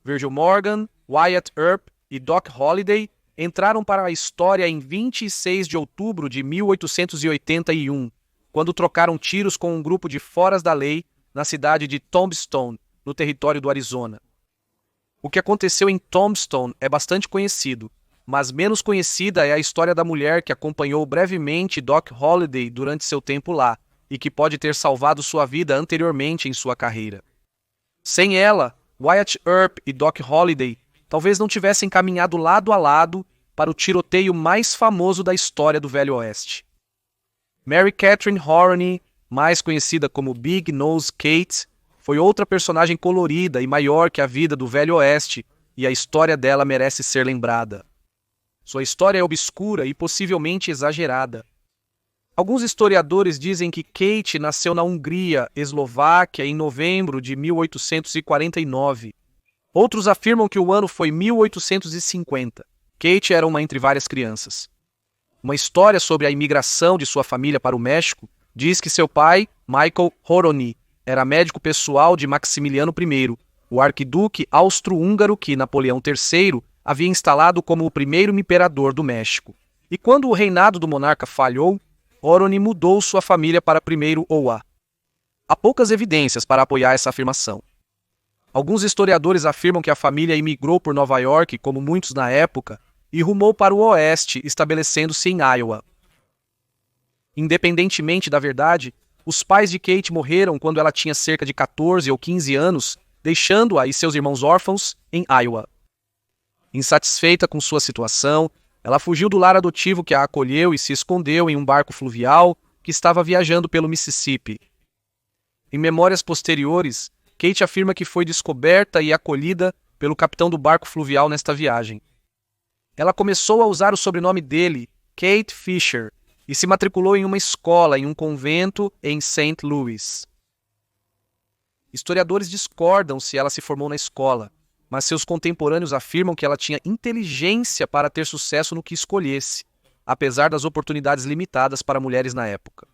Virgil Morgan, Wyatt Earp e Doc Holliday entraram para a história em 26 de outubro de 1881, quando trocaram tiros com um grupo de foras da lei na cidade de Tombstone, no território do Arizona. O que aconteceu em Tombstone é bastante conhecido, mas menos conhecida é a história da mulher que acompanhou brevemente Doc Holliday durante seu tempo lá e que pode ter salvado sua vida anteriormente em sua carreira. Sem ela, Wyatt Earp e Doc Holliday talvez não tivessem caminhado lado a lado para o tiroteio mais famoso da história do Velho Oeste. Mary Catherine Horney, mais conhecida como Big Nose Kate, foi outra personagem colorida e maior que a vida do Velho Oeste, e a história dela merece ser lembrada. Sua história é obscura e possivelmente exagerada. Alguns historiadores dizem que Kate nasceu na Hungria, Eslováquia, em novembro de 1849. Outros afirmam que o ano foi 1850. Kate era uma entre várias crianças. Uma história sobre a imigração de sua família para o México diz que seu pai, Michael Horony, era médico pessoal de Maximiliano I, o arquiduque austro-húngaro que Napoleão III havia instalado como o primeiro imperador do México. E quando o reinado do monarca falhou, Horony mudou sua família para I Oa. Há poucas evidências para apoiar essa afirmação. Alguns historiadores afirmam que a família imigrou por Nova York, como muitos na época, e rumou para o oeste, estabelecendo-se em Iowa. Independentemente da verdade, os pais de Kate morreram quando ela tinha cerca de 14 ou 15 anos, deixando-a e seus irmãos órfãos em Iowa. Insatisfeita com sua situação, ela fugiu do lar adotivo que a acolheu e se escondeu em um barco fluvial que estava viajando pelo Mississippi. Em memórias posteriores, Kate afirma que foi descoberta e acolhida pelo capitão do barco fluvial nesta viagem. Ela começou a usar o sobrenome dele, Kate Fisher, e se matriculou em uma escola em um convento em St. Louis. Historiadores discordam se ela se formou na escola, mas seus contemporâneos afirmam que ela tinha inteligência para ter sucesso no que escolhesse, apesar das oportunidades limitadas para mulheres na época.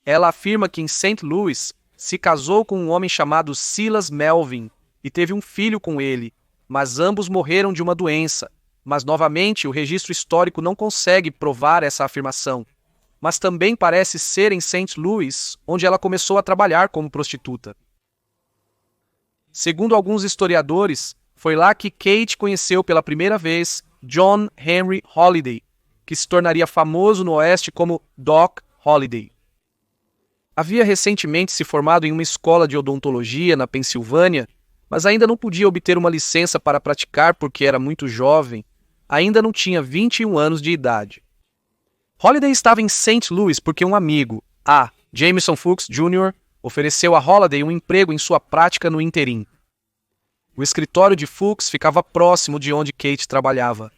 Ela afirma que em St. Louis se casou com um homem chamado Silas Melvin e teve um filho com ele, mas ambos morreram de uma doença. Mas, novamente, o registro histórico não consegue provar essa afirmação. Mas também parece ser em St. Louis, onde ela começou a trabalhar como prostituta. Segundo alguns historiadores, foi lá que Kate conheceu pela primeira vez John Henry Holliday, que se tornaria famoso no Oeste como Doc Holliday. Havia recentemente se formado em uma escola de odontologia na Pensilvânia, mas ainda não podia obter uma licença para praticar porque era muito jovem. Ainda não tinha 21 anos de idade. Holliday estava em St. Louis porque um amigo, Jameson Fuchs Jr., ofereceu a Holliday um emprego em sua prática no interim. O escritório de Fuchs ficava próximo de onde Kate trabalhava.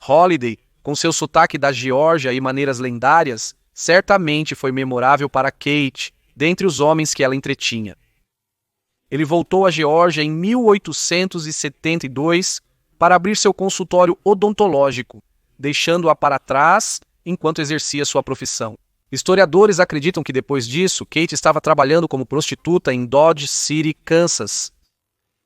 Holliday, com seu sotaque da Geórgia e maneiras lendárias, certamente foi memorável para Kate, dentre os homens que ela entretinha. Ele voltou à Geórgia em 1872 para abrir seu consultório odontológico, deixando-a para trás enquanto exercia sua profissão. Historiadores acreditam que depois disso, Kate estava trabalhando como prostituta em Dodge City, Kansas.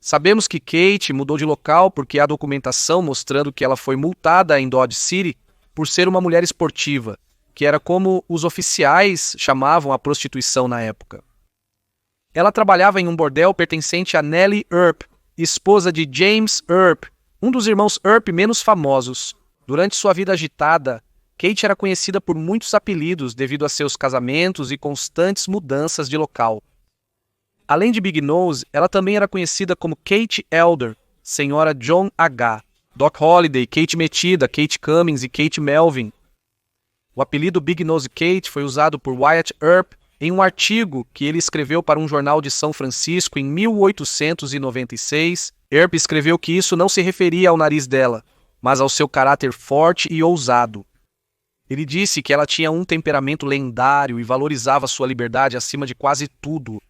Sabemos que Kate mudou de local porque há documentação mostrando que ela foi multada em Dodge City por ser uma mulher esportiva, que era como os oficiais chamavam a prostituição na época. Ela trabalhava em um bordel pertencente a Nellie Earp, esposa de James Earp, um dos irmãos Earp menos famosos. Durante sua vida agitada, Kate era conhecida por muitos apelidos devido a seus casamentos e constantes mudanças de local. Além de Big Nose, ela também era conhecida como Kate Elder, Senhora John H., Doc Holliday, Kate Metida, Kate Cummings e Kate Melvin. O apelido Big Nose Kate foi usado por Wyatt Earp em um artigo que ele escreveu para um jornal de São Francisco em 1896. Earp escreveu que isso não se referia ao nariz dela, mas ao seu caráter forte e ousado. Ele disse que ela tinha um temperamento lendário e valorizava sua liberdade acima de quase tudo.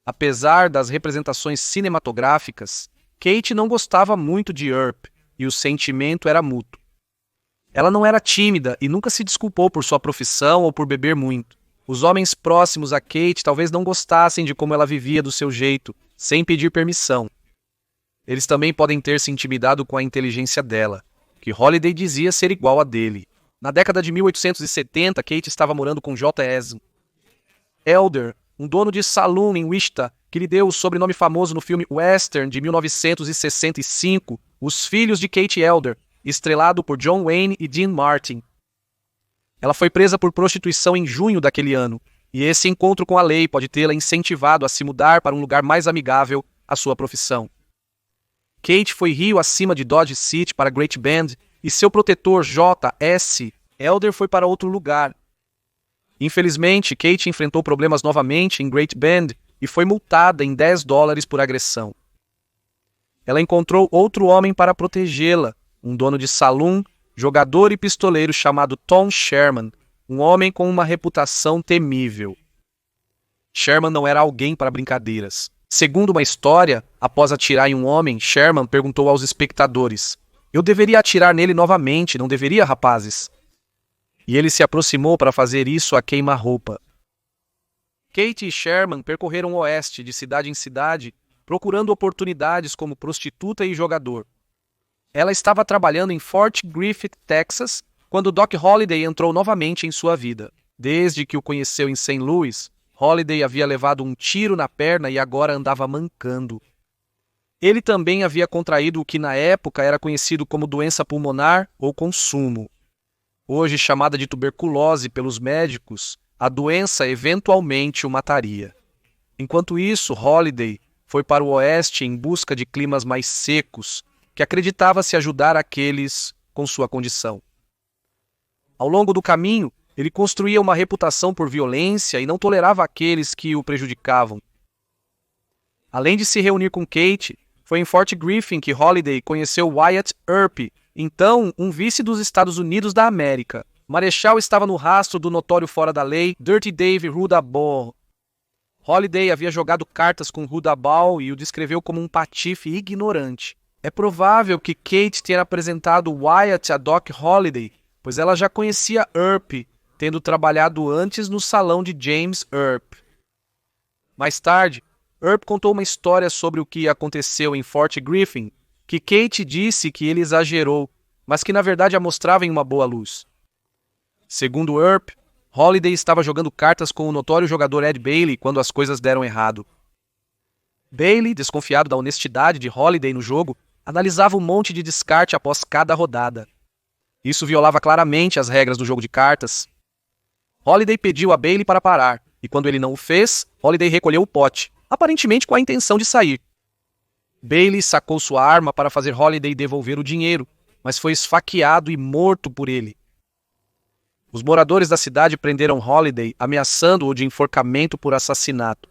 Apesar das representações cinematográficas, Kate não gostava muito de Earp e o sentimento era mútuo. Ela não era tímida e nunca se desculpou por sua profissão ou por beber muito. Os homens próximos a Kate talvez não gostassem de como ela vivia do seu jeito, sem pedir permissão. Eles também podem ter se intimidado com a inteligência dela, que Holiday dizia ser igual a dele. Na década de 1870, Kate estava morando com J.S. Elder, um dono de saloon em Wichita, que lhe deu o sobrenome famoso no filme Western de 1965, Os Filhos de Kate Elder, estrelado por John Wayne e Dean Martin. Ela foi presa por prostituição em junho daquele ano, e esse encontro com a lei pode tê-la incentivado a se mudar para um lugar mais amigável à sua profissão. Kate foi rio acima de Dodge City para Great Bend e seu protetor J.S. Elder foi para outro lugar. Infelizmente, Kate enfrentou problemas novamente em Great Bend e foi multada em $10 por agressão. Ela encontrou outro homem para protegê-la, um dono de saloon, jogador e pistoleiro chamado Tom Sherman, um homem com uma reputação temível. Sherman não era alguém para brincadeiras. Segundo uma história, após atirar em um homem, Sherman perguntou aos espectadores: "Eu deveria atirar nele novamente, não deveria, rapazes?" E ele se aproximou para fazer isso a queima-roupa. Kate e Sherman percorreram o oeste, de cidade em cidade, procurando oportunidades como prostituta e jogador. Ela estava trabalhando em Fort Griffith, Texas, quando Doc Holliday entrou novamente em sua vida. Desde que o conheceu em St. Louis, Holliday havia levado um tiro na perna e agora andava mancando. Ele também havia contraído o que na época era conhecido como doença pulmonar ou consumo. Hoje chamada de tuberculose pelos médicos, a doença eventualmente o mataria. Enquanto isso, Holliday foi para o oeste em busca de climas mais secos, que acreditava se ajudar aqueles com sua condição. Ao longo do caminho, ele construía uma reputação por violência e não tolerava aqueles que o prejudicavam. Além de se reunir com Kate, foi em Fort Griffin que Holliday conheceu Wyatt Earp, então um vice dos Estados Unidos da América. Marechal estava no rastro do notório fora da lei Dirty Dave Rudabaugh. Holliday havia jogado cartas com Rudabaugh e o descreveu como um patife ignorante. É provável que Kate tenha apresentado Wyatt a Doc Holliday, pois ela já conhecia Earp, tendo trabalhado antes no salão de James Earp. Mais tarde, Earp contou uma história sobre o que aconteceu em Fort Griffin, que Kate disse que ele exagerou, mas que na verdade a mostrava em uma boa luz. Segundo Earp, Holliday estava jogando cartas com o notório jogador Ed Bailey quando as coisas deram errado. Bailey, desconfiado da honestidade de Holliday no jogo, analisava um monte de descarte após cada rodada. Isso violava claramente as regras do jogo de cartas. Holliday pediu a Bailey para parar, e quando ele não o fez, Holliday recolheu o pote, aparentemente com a intenção de sair. Bailey sacou sua arma para fazer Holliday devolver o dinheiro, mas foi esfaqueado e morto por ele. Os moradores da cidade prenderam Holliday, ameaçando-o de enforcamento por assassinato.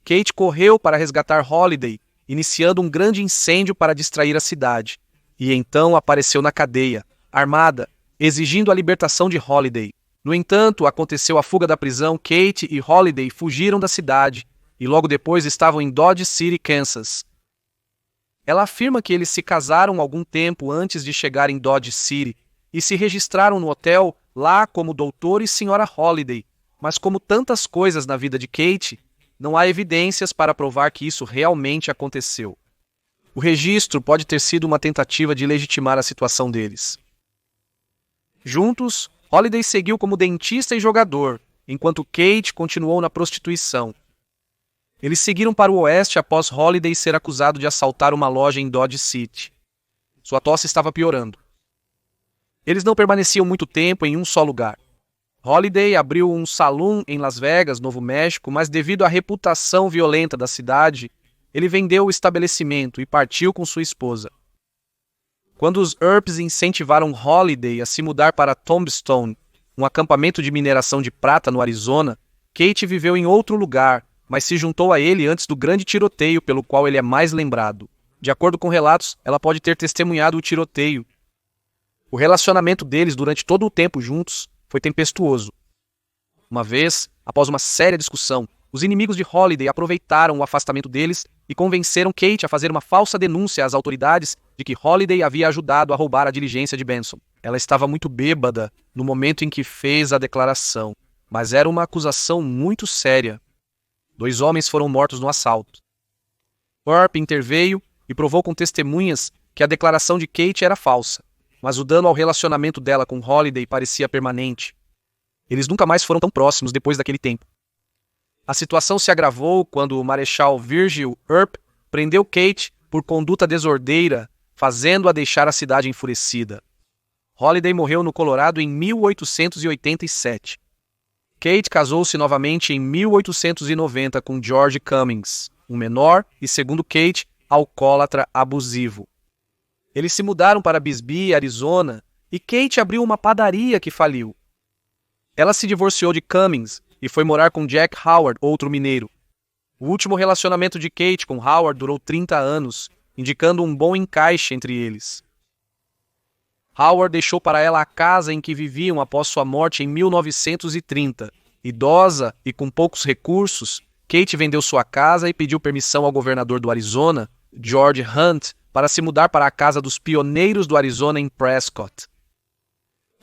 Kate correu para resgatar Holliday, iniciando um grande incêndio para distrair a cidade, e então apareceu na cadeia, armada, exigindo a libertação de Holliday. No entanto, aconteceu a fuga da prisão. Kate e Holliday fugiram da cidade, e logo depois estavam em Dodge City, Kansas. Ela afirma que eles se casaram algum tempo antes de chegar em Dodge City, e se registraram no hotel lá como Dr. e Sra. Holliday, mas como tantas coisas na vida de Kate, não há evidências para provar que isso realmente aconteceu. O registro pode ter sido uma tentativa de legitimar a situação deles. Juntos, Holliday seguiu como dentista e jogador, enquanto Kate continuou na prostituição. Eles seguiram para o oeste após Holliday ser acusado de assaltar uma loja em Dodge City. Sua tosse estava piorando. Eles não permaneciam muito tempo em um só lugar. Holliday abriu um saloon em Las Vegas, Novo México, mas devido à reputação violenta da cidade, ele vendeu o estabelecimento e partiu com sua esposa. Quando os Earps incentivaram Holliday a se mudar para Tombstone, um acampamento de mineração de prata no Arizona, Kate viveu em outro lugar, mas se juntou a ele antes do grande tiroteio pelo qual ele é mais lembrado. De acordo com relatos, ela pode ter testemunhado o tiroteio. O relacionamento deles durante todo o tempo juntos foi tempestuoso. Uma vez, após uma séria discussão, os inimigos de Holliday aproveitaram o afastamento deles e convenceram Kate a fazer uma falsa denúncia às autoridades de que Holliday havia ajudado a roubar a diligência de Benson. Ela estava muito bêbada no momento em que fez a declaração, mas era uma acusação muito séria. 2 homens foram mortos no assalto. Earp interveio e provou com testemunhas que a declaração de Kate era falsa, mas o dano ao relacionamento dela com Holiday parecia permanente. Eles nunca mais foram tão próximos depois daquele tempo. A situação se agravou quando o Marechal Virgil Earp prendeu Kate por conduta desordeira, fazendo-a deixar a cidade enfurecida. Holiday morreu no Colorado em 1887. Kate casou-se novamente em 1890 com George Cummings, um menor e, segundo Kate, alcoólatra abusivo. Eles se mudaram para Bisbee, Arizona, e Kate abriu uma padaria que faliu. Ela se divorciou de Cummings e foi morar com Jack Howard, outro mineiro. O último relacionamento de Kate com Howard durou 30 anos, indicando um bom encaixe entre eles. Howard deixou para ela a casa em que viviam após sua morte em 1930. Idosa e com poucos recursos, Kate vendeu sua casa e pediu permissão ao governador do Arizona, George Hunt, para se mudar para a casa dos pioneiros do Arizona em Prescott.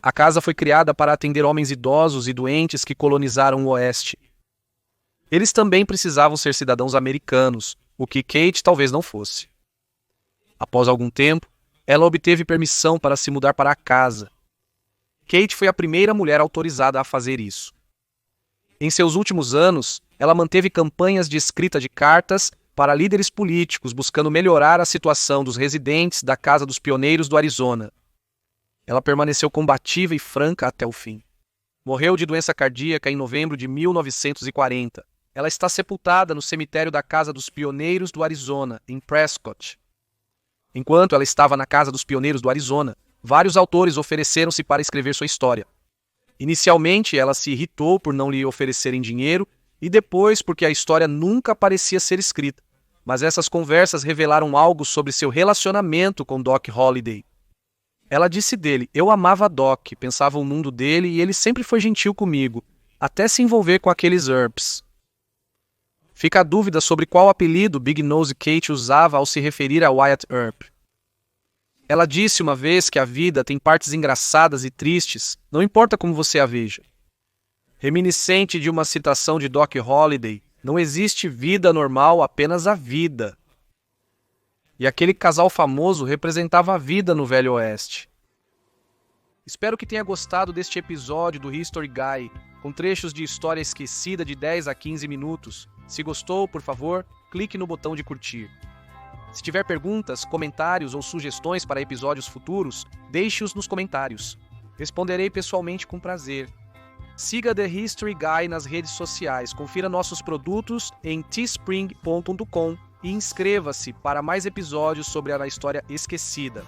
A casa foi criada para atender homens idosos e doentes que colonizaram o Oeste. Eles também precisavam ser cidadãos americanos, o que Kate talvez não fosse. Após algum tempo, ela obteve permissão para se mudar para a casa. Kate foi a primeira mulher autorizada a fazer isso. Em seus últimos anos, ela manteve campanhas de escrita de cartas para líderes políticos buscando melhorar a situação dos residentes da Casa dos Pioneiros do Arizona. Ela permaneceu combativa e franca até o fim. Morreu de doença cardíaca em novembro de 1940. Ela está sepultada no cemitério da Casa dos Pioneiros do Arizona, em Prescott. Enquanto ela estava na Casa dos Pioneiros do Arizona, vários autores ofereceram-se para escrever sua história. Inicialmente, ela se irritou por não lhe oferecerem dinheiro e depois porque a história nunca parecia ser escrita. Mas essas conversas revelaram algo sobre seu relacionamento com Doc Holliday. Ela disse dele: "Eu amava Doc, pensava o mundo dele e ele sempre foi gentil comigo, até se envolver com aqueles Earps." Fica a dúvida sobre qual apelido Big Nose Kate usava ao se referir a Wyatt Earp. Ela disse uma vez que a vida tem partes engraçadas e tristes, não importa como você a veja. Reminiscente de uma citação de Doc Holliday, não existe vida normal, apenas a vida. E aquele casal famoso representava a vida no Velho Oeste. Espero que tenha gostado deste episódio do History Guy, com trechos de história esquecida de 10 a 15 minutos. Se gostou, por favor, clique no botão de curtir. Se tiver perguntas, comentários ou sugestões para episódios futuros, deixe-os nos comentários. Responderei pessoalmente com prazer. Siga The History Guy nas redes sociais, confira nossos produtos em teespring.com e inscreva-se para mais episódios sobre a história esquecida.